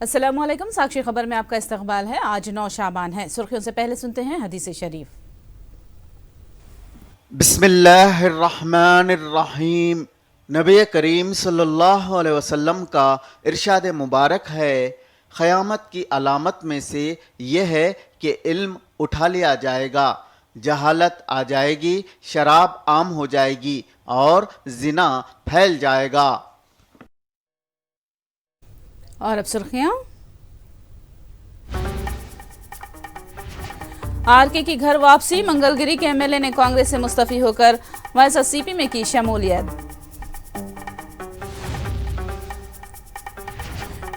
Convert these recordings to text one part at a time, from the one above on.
अस्सलामुअलैकुम। साक्षी खबर में आपका इस्तकबाल है। आज 9 शाबान है। सुर्खियों से पहले सुनते हैं हदीस शरीफ। बिस्मिल्लाहिर्रहमानिर्रहीम। नबी करीम सल्लल्लाहु अलैहि वसल्लम का इरशाद मुबारक है, क़यामत की अलामत में से यह है कि इल्म उठा लिया जाएगा, जहालत आ जाएगी, शराब आम हो जाएगी और जिना फैल जाएगा। और अब सुर्खियां। आरके की घर वापसी। मंगलगिरी के एमएलए ने कांग्रेस से मुस्तफी होकर वाईएसआरसीपी में की शमूलियत।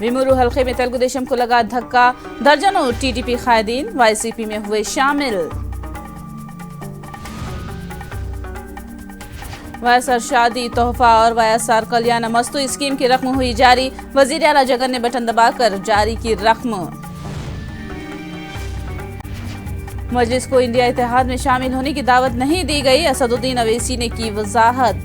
विमुरु हल्के में तेलुगु देशम को लगा धक्का। दर्जनों टीडीपी कायदीन वाईसीपी में हुए शामिल। वाईएसआर शादी तोहफा और वाईएसआर कल्याण मस्तू स्कीम की रकम हुई जारी। वजीर आला जगन ने बटन दबाकर जारी की रकम। मजलिस को इंडिया इत्तेहाद में शामिल होने की दावत नहीं दी गई। असदुद्दीन अवैसी ने की वजाहत।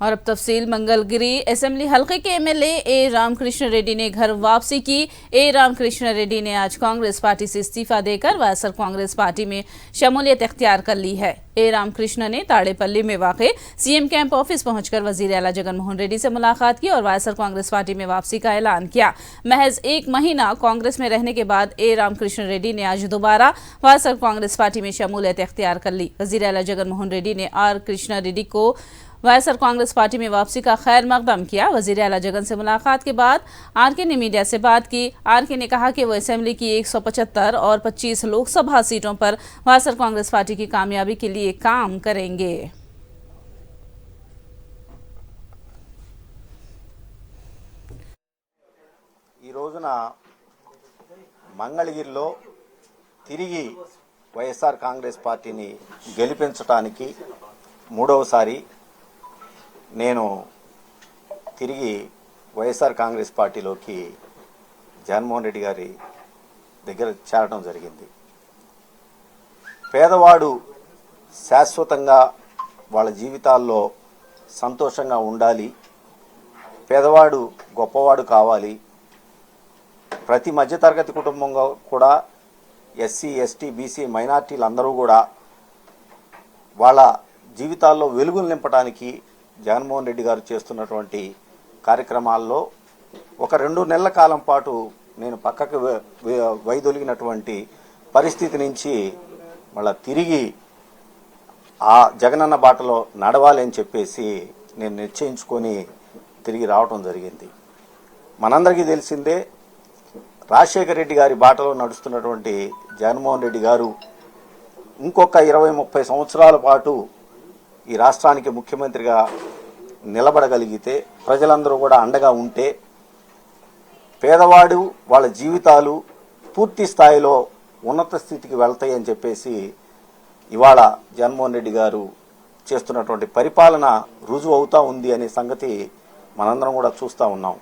और अब तफसील। मंगलगिरी असेंबली हल्के के एमएलए ए रामकृष्ण रेड्डी ने घर वापसी की। ए रामकृष्ण रेड्डी ने आज कांग्रेस पार्टी से इस्तीफा देकर वाईएसआर कांग्रेस पार्टी में शमूलियत इख्तियार कर ली है। ए रामकृष्ण ने ताड़ेपल्ली में वाक़े सीएम कैंप ऑफिस पहुंचकर वजीर आला जगन मोहन रेड्डी से मुलाकात की और वाईएसआर कांग्रेस पार्टी में वापसी का ऐलान किया। महज 1 महीना कांग्रेस में रहने के बाद ए रामकृष्ण रेड्डी ने आज दोबारा वाईएसआर कांग्रेस पार्टी में शमूलियत इख्तियार कर ली। वजीर आला जगन मोहन रेड्डी ने आर कृष्ण रेड्डी को वाईएसआर कांग्रेस पार्टी में वापसी का खैर मकदम किया। वजीर आला जगन से मुलाकात के बाद आरके ने मीडिया से बात की। आरके ने कहा कि वो असेंबली की 175 और 25 लोकसभा सीटों पर वाईएसआर कांग्रेस पार्टी की कामयाबी के लिए काम करेंगे। ఈ రోజున మంగళగిరిలో తిరిగి వైఎస్ఆర్ కాంగ్రెస్ పార్టీని గెలిపించడానికి మూడవసారి నేను తిరిగి వైఎస్ఆర్ కాంగ్రెస్ పార్టీలోకి జగన్మోహన్ రెడ్డి గారి దగ్గర చేరడం జరిగింది. పేదవాడు శాశ్వతంగా వాళ్ళ జీవితాల్లో సంతోషంగా ఉండాలి, పేదవాడు గొప్పవాడు కావాలి, ప్రతి మధ్యతరగతి కుటుంబంలో కూడా ఎస్సీ ఎస్టీ బీసీ మైనార్టీలందరూ కూడా వాళ్ళ జీవితాల్లో వెలుగులు నింపడానికి జగన్మోహన్ రెడ్డి గారు చేస్తున్నటువంటి కార్యక్రమాల్లో ఒక 2 నెలల కాలం పాటు నేను పక్కకు వైదొలిగినటువంటి పరిస్థితి నుంచి మళ్ళీ తిరిగి ఆ జగనన్న బాటలో నడవాలి అని చెప్పేసి నేను నిశ్చయించుకొని తిరిగి రావడం జరిగింది. మనందరికీ తెలిసిందే, రాజశేఖర రెడ్డి గారి బాటలో నడుస్తున్నటువంటి జగన్మోహన్ రెడ్డి గారు ఇంకొక 20-30 సంవత్సరాల పాటు ఈ రాష్ట్రానికి ముఖ్యమంత్రిగా నిలబడగలిగితే, ప్రజలందరూ కూడా అండగా ఉంటే పేదవాడు వాళ్ళ జీవితాలు పూర్తి స్థాయిలో ఉన్నత స్థితికి వెళ్తాయి అని చెప్పేసి ఇవాళ జగన్మోహన్ రెడ్డి గారు చేస్తున్నటువంటి పరిపాలన రుజువు అవుతా ఉంది అనే సంగతి మనందరం కూడా చూస్తూ ఉన్నాం.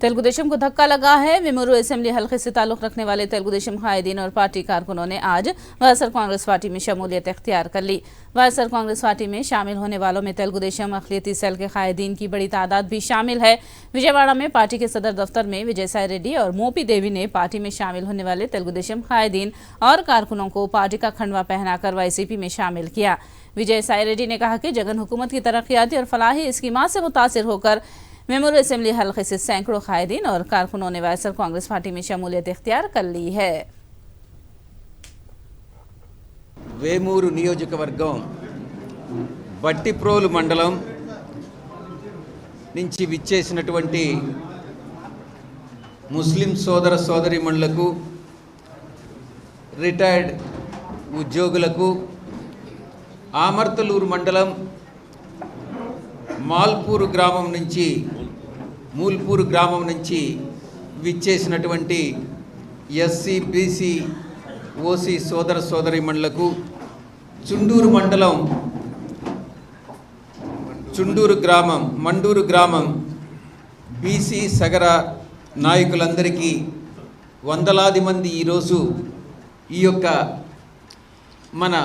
तेलुगु देशम को धक्का लगा है। विमुरु असेंबली हल्के से ताल्लुक रखने वाले तेलुगु देशम कायदीन और पार्टी कारकुनों ने आज वाईएसआर कांग्रेस पार्टी में शमूलियत इख्तियार कर ली। वाईएसआर कांग्रेस पार्टी में शामिल होने वालों में तेलुगु देशम अखिलती सेल के कायदीन की बड़ी तादाद भी शामिल है। विजयवाड़ा में पार्टी के सदर दफ्तर में विजयसाई रेड्डी और मोपी देवी ने पार्टी में शामिल होने वाले तेलुगु देशम कायदीन और कारकुनों को पार्टी का खंडवा पहनाकर वाईसीपी में शामिल किया। विजयसाई रेड्डी ने कहा कि जगन हुकूमत की तरक्याती और फलाही स्कीमात से मुतासिर होकर मेमोर असेंबली हल्के से सैकड़ों कायदीन और कारकुनों ने वाईएसआर कांग्रेस पार्टी में शमूलियत इख्तियार कर ली है। వేమూరు నియోజకవర్గం బట్టిప్రోలు మండలం నుంచి విచ్చేసినటువంటి ముస్లిం సోదర సోదరీమణులకు, రిటైర్డ్ ఉద్యోగులకు, ఆమర్తలూరు మండలం మూల్పూరు గ్రామం నుంచి విచ్చేసినటువంటి ఎస్సీ బీసీ ఓసీ సోదర సోదరీమణులకు, చుండూరు మండలం మండూరు గ్రామం బీసీ సగర నాయకులందరికీ వందలాది మంది ఈరోజు ఈ యొక్క మన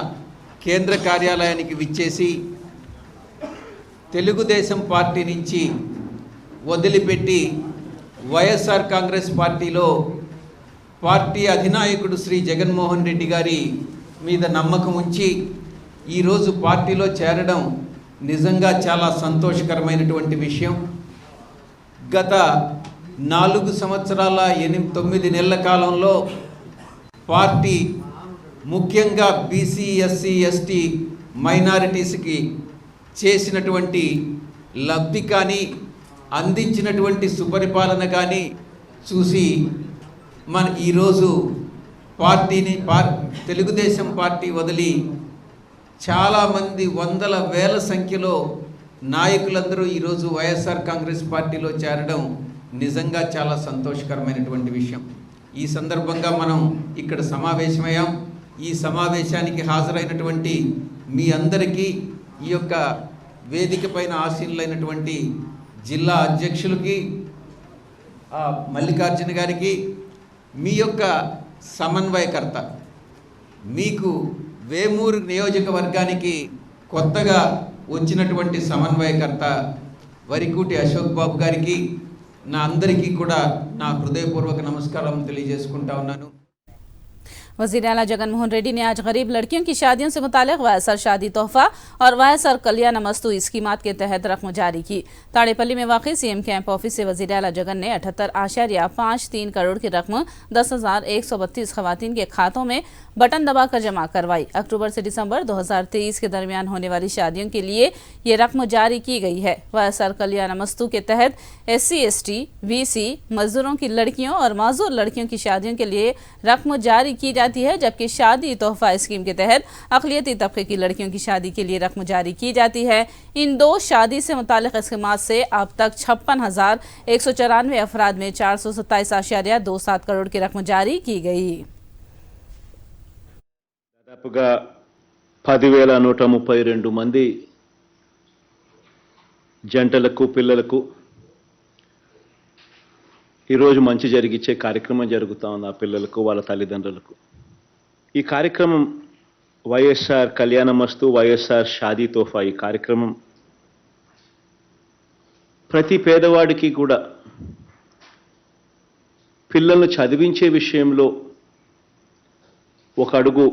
కేంద్ర కార్యాలయానికి విచ్చేసి తెలుగుదేశం పార్టీ నుంచి వదిలిపెట్టి వైఎస్ఆర్ కాంగ్రెస్ పార్టీలో పార్టీ అధినాయకుడు శ్రీ జగన్మోహన్ రెడ్డి గారి మీద నమ్మకం ఉంచి ఈరోజు పార్టీలో చేరడం నిజంగా చాలా సంతోషకరమైనటువంటి విషయం. గత 4 సంవత్సరాల 9 నెలల కాలంలో పార్టీ ముఖ్యంగా బీసీ, ఎస్సీ, ఎస్టీ మైనారిటీస్కి చేసినటువంటి లబ్ధి కానీ, అందించినటువంటి సుపరిపాలన కానీ చూసి మన ఈరోజు తెలుగుదేశం పార్టీ వదిలి చాలామంది వందల వేల సంఖ్యలో నాయకులందరూ ఈరోజు వైఎస్ఆర్ కాంగ్రెస్ పార్టీలో చేరడం నిజంగా చాలా సంతోషకరమైనటువంటి విషయం. ఈ సందర్భంగా మనం ఇక్కడ సమావేశమయ్యాం. ఈ సమావేశానికి హాజరైనటువంటి మీ అందరికీ, ఈ యొక్క వేదిక పైన ఆసీనులైనటువంటి జిల్లా అధ్యక్షులకి, మల్లికార్జున గారికి, మీ యొక్క సమన్వయకర్త, మీకు వేమూరు నియోజకవర్గానికి కొత్తగా వచ్చినటువంటి సమన్వయకర్త వరికూటి అశోక్ బాబు గారికి, నా అందరికీ కూడా నా హృదయపూర్వక నమస్కారం తెలియజేసుకుంటా ఉన్నాను. वज़ीर आला जगनमोहन रेड्डी ने आज गरीब लड़कियों की शादियों से मुतालिक वायसर शादी तोहफा और वायसर कल्याण मस्तु स्कीमात के तहत रकम जारी की। ताड़ेपल्ली में वाक़ई सीएम कैंप ऑफिस से वज़ीर आला जगन ने 78.53 करोड़ की रकम 10,132 खवातीन के खातों में बटन दबाकर जमा करवाई। अक्टूबर से दिसंबर 2023 के दरमियान होने वाली शादियों के लिए ये रकम जारी की गई है। वायसर कल्याण मस्तु के तहत SC, ST, BC मजदूरों की लड़कियों और माजूर लड़कियों की शादियों के लिए रकम जारी की जाती है, जबकि शादी तोहफा स्कीम के तहत अक़लियती तबके की लड़कियों की शादी के लिए रकम जारी की जाती है। इन 2 शादी से मुतालिक स्कीमात से अब तक 56,194 अफराद में 427.27 करोड़ की रकम जारी की गई। దాదాపుగా 10,132 మంది జంటలకు, పిల్లలకు ఈరోజు మంచి జరిగించే కార్యక్రమం జరుగుతూ ఉంది. ఆ పిల్లలకు, వాళ్ళ తల్లిదండ్రులకు ఈ కార్యక్రమం వైఎస్ఆర్ కళ్యాణమస్తు, వైఎస్ఆర్ షాదీ తోఫా, ఈ కార్యక్రమం ప్రతి పేదవాడికి కూడా పిల్లలను చదివించే విషయంలో ఒక అడుగు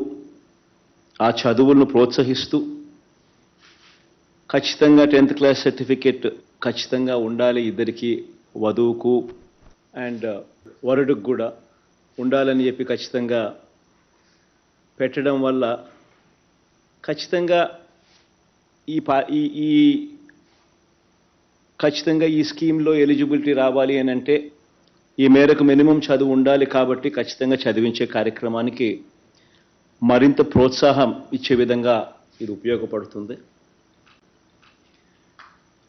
ఆ చదువులను ప్రోత్సహిస్తూ ఖచ్చితంగా 10th క్లాస్ సర్టిఫికేట్ ఖచ్చితంగా ఉండాలి ఇద్దరికి, వధువుకు అండ్ వరుడికి కూడా ఉండాలని చెప్పి ఖచ్చితంగా పెట్టడం వల్ల ఖచ్చితంగా ఈ స్కీమ్లో ఎలిజిబిలిటీ రావాలి అని అంటే ఈ మేరకు మినిమం చదువు ఉండాలి. కాబట్టి ఖచ్చితంగా చదివించే కార్యక్రమానికి మరింత ప్రోత్సాహం ఇచ్చే విధంగా ఇది ఉపయోగపడుతుంది.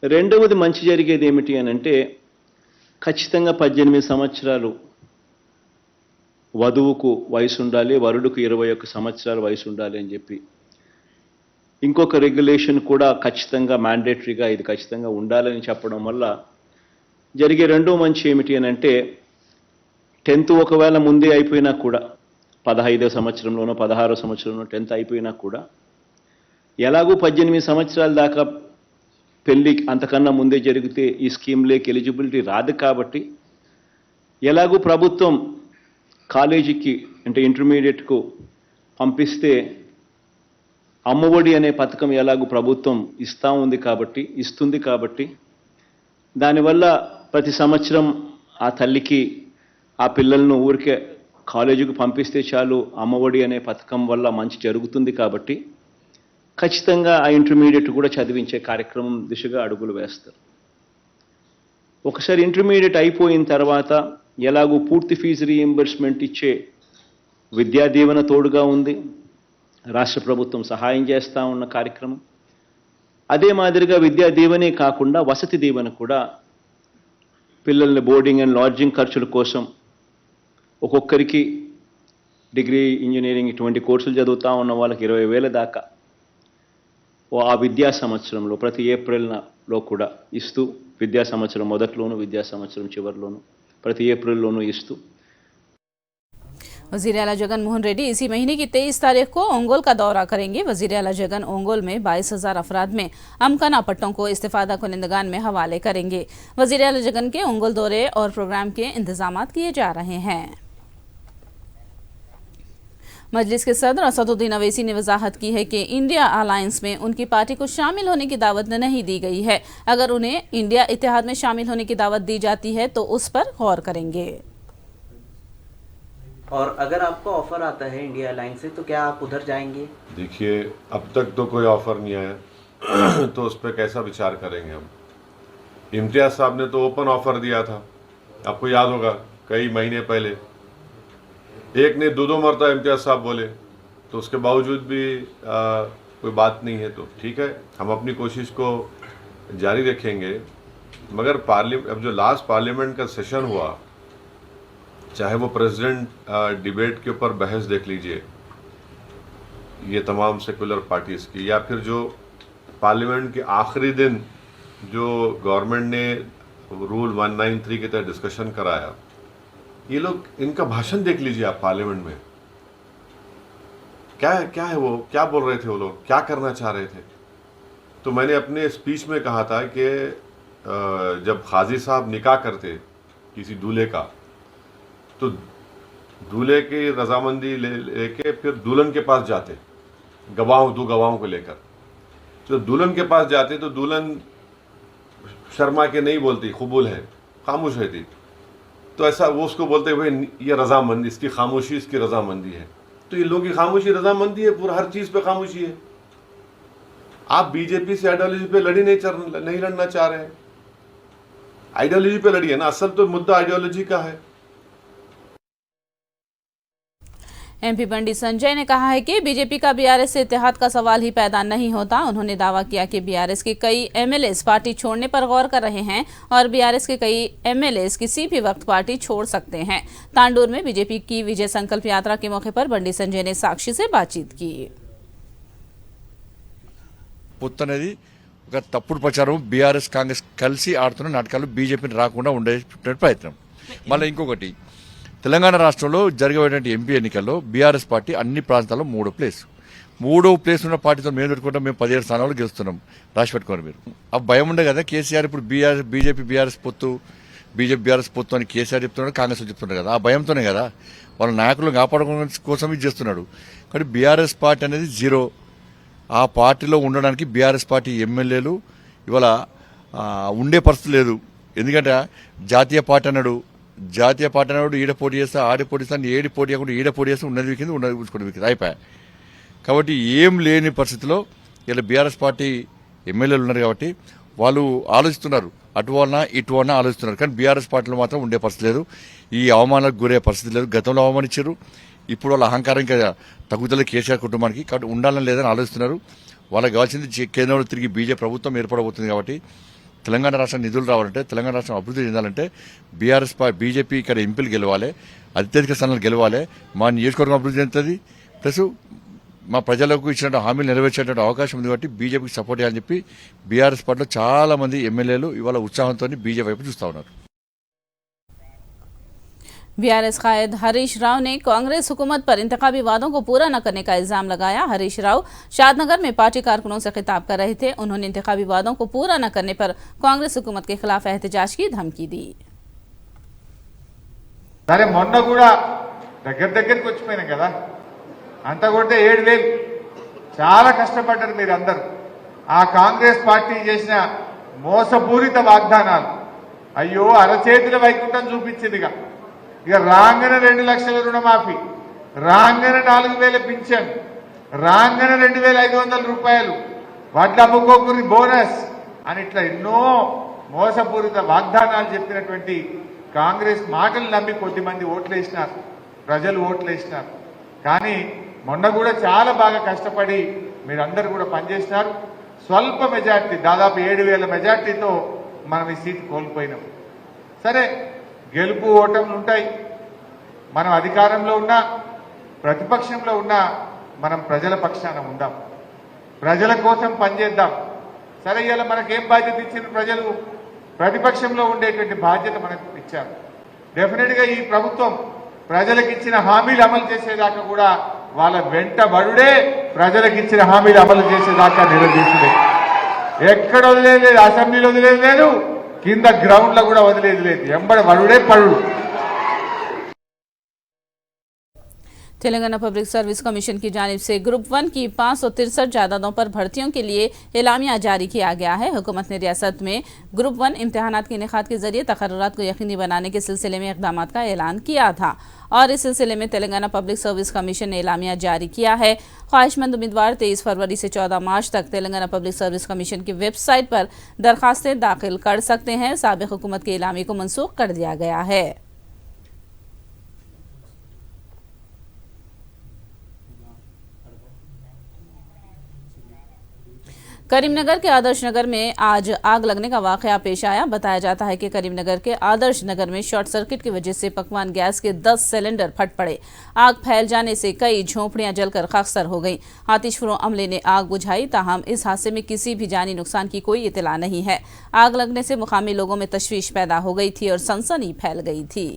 రెండవది మంచి జరిగేది ఏమిటి అని అంటే ఖచ్చితంగా 18 సంవత్సరాలు వధువుకు వయసు ఉండాలి, వరుడుకు 21 సంవత్సరాల వయసు ఉండాలి అని చెప్పి ఇంకొక రెగ్యులేషన్ కూడా ఖచ్చితంగా మ్యాండేటరీగా ఇది ఖచ్చితంగా ఉండాలని చెప్పడం వల్ల జరిగే రెండో మంచి ఏమిటి అని అంటే 10th ఒకవేళ ముందే అయిపోయినా కూడా 15వ సంవత్సరంలోనో 16వ సంవత్సరంలో 10th అయిపోయినా కూడా ఎలాగూ 18 సంవత్సరాల దాకా పెళ్ళి అంతకన్నా ముందే జరిగితే ఈ స్కీమ్లోకి ఎలిజిబిలిటీ రాదు. కాబట్టి ఎలాగూ ప్రభుత్వం కాలేజీకి అంటే ఇంటర్మీడియట్కు పంపిస్తే అమ్మఒడి అనే పథకం ఎలాగూ ప్రభుత్వం ఇస్తుంది కాబట్టి దానివల్ల ప్రతి సంవత్సరం ఆ తల్లికి ఆ పిల్లలను ఊరికే కాలేజీకి పంపిస్తే చాలు, అమ్మఒడి అనే పథకం వల్ల మంచి జరుగుతుంది. కాబట్టి ఖచ్చితంగా ఆ ఇంటర్మీడియట్ కూడా చదివించే కార్యక్రమం దిశగా అడుగులు వేస్తారు. ఒకసారి ఇంటర్మీడియట్ అయిపోయిన తర్వాత ఎలాగూ పూర్తి ఫీజు రీయింబర్స్మెంట్ ఇచ్చే విద్యా దీవెన తోడుగా ఉంది, రాష్ట్ర ప్రభుత్వం సహాయం చేస్తూ ఉన్న కార్యక్రమం. అదే మాదిరిగా విద్యా దీవెనే కాకుండా వసతి దీవెన కూడా పిల్లల్ని బోర్డింగ్ అండ్ లాడ్జింగ్ ఖర్చుల కోసం ఒక్కొక్కరికి డిగ్రీ, ఇంజనీరింగ్ ఇటువంటి కోర్సులు చదువుతూ ఉన్న వాళ్ళకి 20,000 దాకా ఆ విద్యా సంవత్సరంలో ప్రతి ఏప్రిల్లో కూడా ఇస్తూ, విద్యా సంవత్సరం మొదట్లోనూ విద్యా సంవత్సరం చివరిలోనూ ప్రతి ఏప్రిల్లోనూ ఇస్తూ वजीर आला जगन मोहन रेड्डी इसी महीने की 23 तारीख को ओंगोल का दौरा करेंगे। वजीर आला जगन ओंगोल में 22,000 अफराद में अमकना पट्टों को इस्तिफादा कुनिंदगान में हवाले करेंगे। वजीर आला जगन के ओंगोल दौरे और प्रोग्राम के इंतजाम किए जा रहे हैं। मजलिस के सदर असदुद्दीन अवैसी ने वजाहत की है कि इंडिया अलायंस में उनकी पार्टी को शामिल होने की दावत नहीं दी गई है। अगर उन्हें इंडिया इत्तेहाद में शामिल होने की दावत दी जाती है तो उस पर गौर करेंगे। और अगर आपको ऑफर आता है इंडिया अलायंस से तो क्या आप उधर जाएंगे? देखिए, अब तक तो कोई ऑफर नहीं आया तो उस पर कैसा विचार करेंगे हम। इम्तियाज साहब ने तो ओपन ऑफर दिया था, आपको याद होगा, कई महीने पहले। एक ने दो मरतबा इम्तियाज साहब बोले, तो उसके बावजूद भी कोई बात नहीं है। तो ठीक है, हम अपनी कोशिश को जारी रखेंगे। मगर अब जो लास्ट पार्लियामेंट का सेशन हुआ, चाहे वो प्रेसिडेंट डिबेट के ऊपर बहस देख लीजिए, ये तमाम सेकुलर पार्टीज़ की, या फिर जो पार्लियामेंट के आखिरी दिन जो गवर्नमेंट ने रूल 193 के तहत डिस्कशन कराया, ये लोग, इनका भाषण देख लीजिए आप पार्लियामेंट में। क्या है वो, क्या बोल रहे थे वो लोग, क्या करना चाह रहे थे। तो मैंने अपने स्पीच में कहा था कि जब काजी साहब निकाह करते किसी दूल्हे का, तो दूल्हे की रजामंदी लेके फिर दुल्हन के पास जाते, दो गवाहों को लेकर। तो दुल्हन के पास जाते तो दुल्हन शर्मा के नहीं बोलती, कबूल है, खामोश रहती। तो ऐसा वो उसको बोलते हुए, ये रजामंदी, इसकी खामोशी इसकी रजामंदी है। तो ये लोगों की खामोशी रजामंदी है, पूरा हर चीज़ पे खामोशी है। आप बीजेपी से आइडियोलॉजी पे नहीं लड़ना चाह रहे हैं, आइडियोलॉजी पे लड़िए ना, असल तो मुद्दा आइडियोलॉजी का है। एमपी बंडी संजय ने कहा है कि बीजेपी का बीआरएस से इत्तेहाद का सवाल ही पैदा नहीं होता। उन्होंने दावा किया कि बीआरएस के कई एमएलएस पार्टी छोड़ने पर गौर कर रहे हैं और बीआरएस के कई एमएलएस किसी भी वक्त पार्टी छोड़ सकते हैं। तांडूर में बीजेपी की विजय संकल्प यात्रा के मौके पर बंडी संजय ने साक्षी से बातचीत की। పొత్తనేది ఒక తప్పుడు ప్రచారం, బీఆర్ఎస్ కాంగ్రెస్ కలిసి ఆడుతున్న నాటకాలు బీజేపీని రాకుండా ఉండే ప్రయత్నం. మళ్ళీ ఇంకొకటి, తెలంగాణ రాష్ట్రంలో జరిగేటువంటి ఎంపీ ఎన్నికల్లో బీఆర్ఎస్ పార్టీ అన్ని ప్రాంతాల్లో మూడో ప్లేస్ ఉన్న పార్టీతో మేము పెట్టుకుంటాం, మేము 17 స్థానాలు గెలుస్తున్నాం, రాసి పెట్టుకోండి మీరు. ఆ భయం ఉండే కదా కేసీఆర్, ఇప్పుడు బీజేపీ బీఆర్ఎస్ పొత్తు అని కేసీఆర్ చెప్తున్నాడు, కాంగ్రెస్ చెప్తున్నాడు కదా. ఆ భయంతోనే కదా వాళ్ళ నాయకులను కాపాడుకోవడం కోసం ఇది చేస్తున్నాడు. కానీ బీఆర్ఎస్ పార్టీ అనేది జీరో. ఆ పార్టీలో ఉండడానికి బీఆర్ఎస్ పార్టీ ఎమ్మెల్యేలు ఇవాళ ఉండే పరిస్థితి లేదు. ఎందుకంటే జాతీయ పార్టీ అన్నాడు ఈడ పోటీ చేస్తా, ఆడ పోటీ చేస్తా, ఏడి పోటీ చేయకుండా ఈడ పోటీ చేస్తే ఉన్నది వికింది, ఉన్నది ఉంచుకోండి వికింది, అయిపోయా. కాబట్టి ఏం లేని పరిస్థితిలో ఇలా బీఆర్ఎస్ పార్టీ ఎమ్మెల్యేలు ఉన్నారు కాబట్టి వాళ్ళు ఆలోచిస్తున్నారు, అటు వలన ఇటు వలన ఆలోచిస్తున్నారు. కానీ బీఆర్ఎస్ పార్టీలో మాత్రం ఉండే పరిస్థితి లేదు, ఈ అవమానాలకు గురే పరిస్థితి లేదు. గతంలో అవమానించారు, ఇప్పుడు వాళ్ళ అహంకారం ఇంకా తగ్గుదల కేసీఆర్ కుటుంబానికి, కాబట్టి ఉండాలని లేదని ఆలోచిస్తున్నారు. వాళ్ళకి కావాల్సింది కేంద్రంలో తిరిగి బీజేపీ ప్రభుత్వం ఏర్పడబోతుంది. కాబట్టి తెలంగాణ రాష్ట్రం నిధులు రావాలంటే, తెలంగాణ రాష్ట్రం అభివృద్ధి చెందాలంటే బీజేపీ ఇక్కడ ఎంపీలు గెలవాలి, అత్యధిక స్థానాలు గెలవాలి, మా నియోజకవర్గం అభివృద్ధి చెందుతుంది, ప్లస్ మా ప్రజలకు ఇచ్చినట్టు హామీలు నెరవేర్చేటువంటి అవకాశం ఉంది. కాబట్టి బీజేపీకి సపోర్ట్ చేయాలని చెప్పి బీఆర్ఎస్ పార్టీలో చాలా మంది ఎమ్మెల్యేలు ఇవాళ ఉత్సాహంతో బీజేపీ వైపు చూస్తూ ఉన్నారు. बीआरएस कायद हरीश राव ने कांग्रेस हुकूमत पर इंतखाबी वादों को पूरा न करने का इल्जाम लगाया। हरीश राव शादनगर में पार्टी कारकुनों से खिताब कर रहे थे। उन्होंने इंतखाबी वादों को पूरा न करने पर कांग्रेस हुकूमत के खिलाफ एहतजाज की धमकी दी। సరే మొన్న కూడా దగ్గరికి వచ్చిపోయినాం కదా, అంతా కొడితే 7,000. చాలా కష్టపడ్డారు మీరు అందరూ. ఆ కాంగ్రెస్ పార్టీ చేసిన మోసపూరిత వాగ్దానాలు అయ్యో అరచేతుల వైకుంఠం చూపించిందిగా. ఇక రాంగన 2 లక్షల రుణమాఫీ, రాంగన 4,000 పింఛన్, రాంగన 2,500 రూపాయలు, వడ్ల అమ్ముకోకుని బోనస్ అని ఇట్లా ఎన్నో మోసపూరిత వాగ్దానాలు చెప్పినటువంటి కాంగ్రెస్ మాటలు నమ్మి కొద్దిమంది ఓట్లేసినారు, ప్రజలు ఓట్లేసినారు. కానీ మొన్న కూడా చాలా బాగా కష్టపడి మీరందరూ కూడా పనిచేసినారు. స్వల్ప మెజార్టీ, దాదాపు 7,000 మెజార్టీతో మనం ఈ సీట్ కోల్పోయినాం. సరే, గెలుపు ఓటములు ఉంటాయి. మనం అధికారంలో ఉన్నా ప్రతిపక్షంలో ఉన్నా మనం ప్రజల పక్షాన ఉందాం, ప్రజల కోసం పనిచేద్దాం. సరే, ఇలా మనకేం బాధ్యత ఇచ్చిన ప్రజలు, ప్రతిపక్షంలో ఉండేటువంటి బాధ్యత మనకు ఇచ్చారు. డెఫినెట్గా ఈ ప్రభుత్వం ప్రజలకు ఇచ్చిన హామీలు అమలు చేసేదాకా కూడా వాళ్ళ వెంటబడుడే ప్రజలకు ఇచ్చిన హామీలు అమలు చేసేదాకా నిలదీసుడే. ఎక్కడ వదిలేదు లేదు, అసెంబ్లీలో వదిలేదు లేదు, కింద గ్రౌండ్ లో కూడా వదిలేదు లేదు, ఎంబడి బడుడే పడు. तेलंगाना पब्लिक सर्विस कमीशन की जानिब से ग्रुप 1 की 563 जायदादों पर भर्तियों के लिए एलामिया जारी किया गया है। हुकूमत ने रियासत में ग्रुप 1 इम्तिहानात के इनेकाद के जरिए तकर्रुरात को यकीनी बनाने के सिलसिले में इकदाम का ऐलान किया था और इस सिलसिले में तेलंगाना पब्लिक सर्विस कमीशन ने एलामिया जारी किया है। ख्वाहिशमंद उम्मीदवार 23 फरवरी से 14 मार्च तक तेलंगाना पब्लिक सर्विस कमीशन की वेबसाइट पर दरखास्तें दाखिल कर सकते हैं। साबिक हुकूमत के एलामी को मनसूख कर दिया गया है। करीमनगर के आदर्श नगर में आज आग लगने का वाकया पेश आया। बताया जाता है कि करीमनगर के आदर्श नगर में शॉर्ट सर्किट की वजह से पकवान गैस के 10 सिलेंडर फट पड़े। आग फैल जाने से कई झोंपड़ियां जलकर खाकसर हो गईं। आतिशफरो अमले ने आग बुझाई, ताहम इस हादसे में किसी भी जानी नुकसान की कोई इतला नहीं है। आग लगने से मुकामी लोगों में तशवीश पैदा हो गई थी और सनसनी फैल गई थी।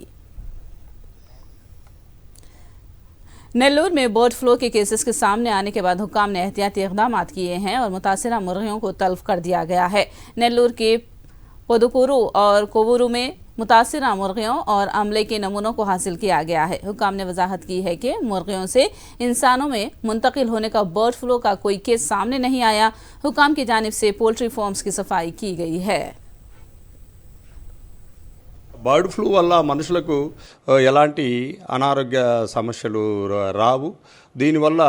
नेल्लूर में बर्ड फ्लू के केसेस के सामने आने के बाद हुक्काम ने एहतियाती इक़दाम किए हैं और मुतासिरा मुर्गियों को तल्फ कर दिया गया है। नेल्लूर के पोदुकुरु और कोवुरु में मुतासिरा मुर्गियों और अमले के नमूनों को हासिल किया गया है। हुक्काम ने वजाहत की है कि मुर्गियों से इंसानों में मुंतकिल होने का बर्ड फ्लू का कोई केस सामने नहीं आया। हुक्काम की जानिब से पोल्ट्री फार्म्स की सफाई की गई है। బర్డ్ ఫ్లూ వల్ల మనుషులకు ఎలాంటి అనారోగ్య సమస్యలు రావు. దీనివల్ల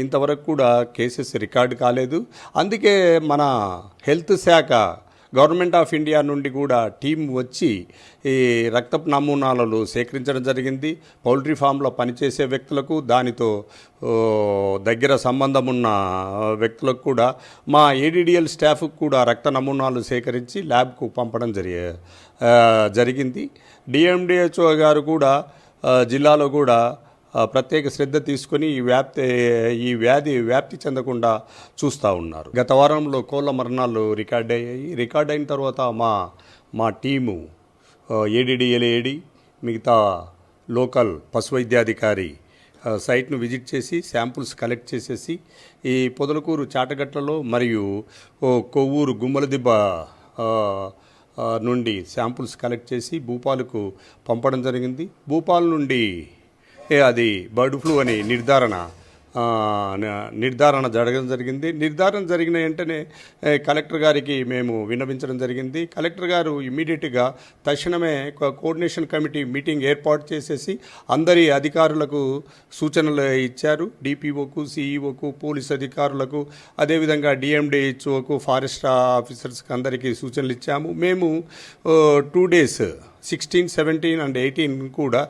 ఇంతవరకు కూడా కేసెస్ రికార్డు కాలేదు. అందుకే మన హెల్త్ శాఖ గవర్నమెంట్ ఆఫ్ ఇండియా నుండి కూడా టీం వచ్చి ఈ రక్తపు నమూనాలను సేకరించడం జరిగింది. పౌల్ట్రీ ఫామ్లో పనిచేసే వ్యక్తులకు, దానితో దగ్గర సంబంధం ఉన్న వ్యక్తులకు కూడా మా ఏడీడీఎల్ స్టాఫ్కు కూడా రక్త నమూనాలు సేకరించి ల్యాబ్కు పంపడం జరిగింది. డిఎండిహెచ్ఓ గారు కూడా జిల్లాలో కూడా ప్రత్యేక శ్రద్ధ తీసుకొని ఈ వ్యాధి వ్యాప్తి చెందకుండా చూస్తూ ఉన్నారు. గత వారంలో కోళ్ళ మరణాలు రికార్డ్ అయ్యాయి. రికార్డ్ అయిన తర్వాత మా టీము ఏడీడీఎల్ఏడి మిగతా లోకల్ పశు వైద్యాధికారి సైట్ను విజిట్ చేసి శాంపుల్స్ కలెక్ట్ చేసేసి ఈ పొదలకూరు చాటగట్లలో మరియు కొవ్వూరు గుమ్మలదిబ్బ నుండి శాంపుల్స్ కలెక్ట్ చేసి భూపాలకు పంపడం జరిగింది. భూపాల్ నుండి అది బర్డ్ ఫ్లూ అని నిర్ధారణ జరగడం జరిగింది. నిర్ధారణ జరిగిన వెంటనే కలెక్టర్ గారికి మేము విన్నవించడం జరిగింది. కలెక్టర్ గారు ఇమీడియట్గా తక్షణమే కోఆర్డినేషన్ కమిటీ మీటింగ్ ఏర్పాటు చేసేసి అందరి అధికారులకు సూచనలు ఇచ్చారు. డిపిఓకు, సిఈఓకు, పోలీస్ అధికారులకు, అదేవిధంగా డిఎండిహెచ్ఓకు, ఫారెస్ట్ ఆఫీసర్స్కి అందరికీ సూచనలు ఇచ్చాము. మేము 2 days 16, 17 and 18 కూడా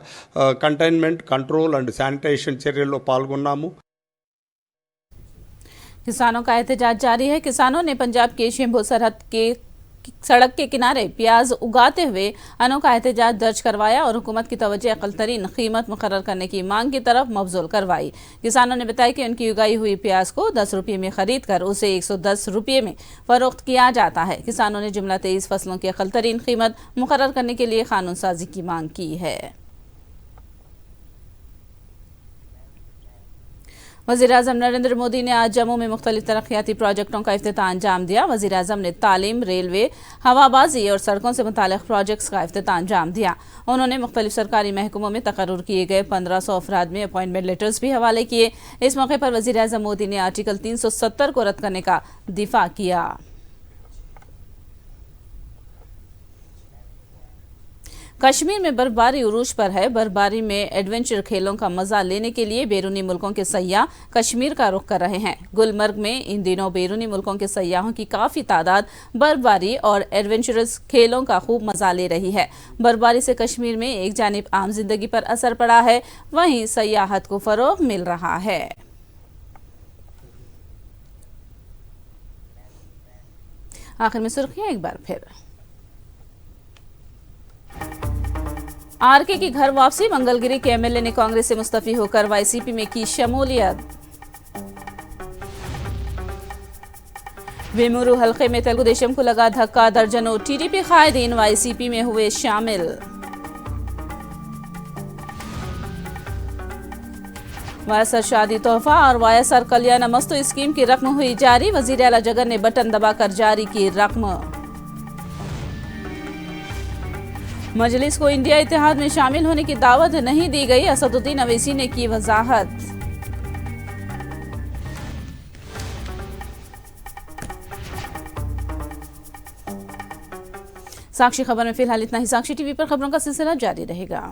కంటైన్మెంట్, కంట్రోల్ అండ్ శానిటైజేషన్ చర్యల్లో పాల్గొన్నాము. किसानों का एहतजाज जारी है। किसानों ने पंजाब के शंभू सरहद के सड़क के किनारे प्याज उगाते हुए अनोखा एहतजाज दर्ज करवाया और हुकूमत की तवज्जो अक़ल तरीन कीमत मुकर्रर करने की मांग की तरफ मबजूल करवाई। किसानों ने बताया कि उनकी उगाई हुई प्याज को 10 रुपये में खरीद कर उसे 110 रुपये में फरोख्त किया जाता है। किसानों ने जुमला 23 फसलों की अक़ल तरीन कीमत मुकर्रर करने के लिए कानून साजी की मांग की है। वज़ीर-ए-आज़म नरेंद्र मोदी ने आज जम्मू में मुख्तलिफ तरक्याती प्रोजेक्टों का इफ्तिताह अंजाम दिया। वज़ीर-ए-आज़म ने तालीम, रेलवे, हवाबाजी और सड़कों से मुताल्लिक़ प्रोजेक्ट्स का इफ्तिताह अंजाम दिया। उन्होंने मुख्तलिफ सरकारी महकमों में तकर्रुर किए गए 1500 अफराद में अपॉइंटमेंट लेटर्स भी हवाले किए। इस मौके पर वज़ीर-ए-आज़म मोदी ने आर्टिकल 370 को रद्द करने का दिफा किया। कश्मीर में बर्फबारी उरूज पर है। बर्फबारी में एडवेंचर खेलों का मजा लेने के लिए बैरूनी मुल्कों के सयाह कश्मीर का रुख कर रहे हैं। गुलमर्ग में इन दिनों बैरूनी मुल्कों के सयाहों की काफी तादाद बर्फबारी और एडवेंचरस खेलों का खूब मजा ले रही है। बर्फबारी से कश्मीर में एक जानिब आम जिंदगी पर असर पड़ा है, वहीं सयाहत को फरोग मिल रहा है। आखिर में सुर्खियां एक बार फिर। आरके की घर वापसी, मंगलगिरी के एमएलए ने कांग्रेस से मुस्तफी होकर वाईसीपी में की शमूलियत। वेमूरू हलके में तेलुगुदेशम को लगा धक्का, दर्जनों टीडीपी कायदीन वाईसीपी में हुए शामिल। वायएसआर शादी तोहफा और वायएसआर कल्याण मस्तु स्कीम की रकम हुई जारी। वजीर आला जगन ने बटन दबाकर जारी की रकम। मजलिस को इंडिया इत्तेहाद में शामिल होने की दावत नहीं दी गई। असदुद्दीन अवैसी ने की वजाहत। साक्षी खबर में फिलहाल इतना ही। साक्षी टीवी पर खबरों का सिलसिला जारी रहेगा।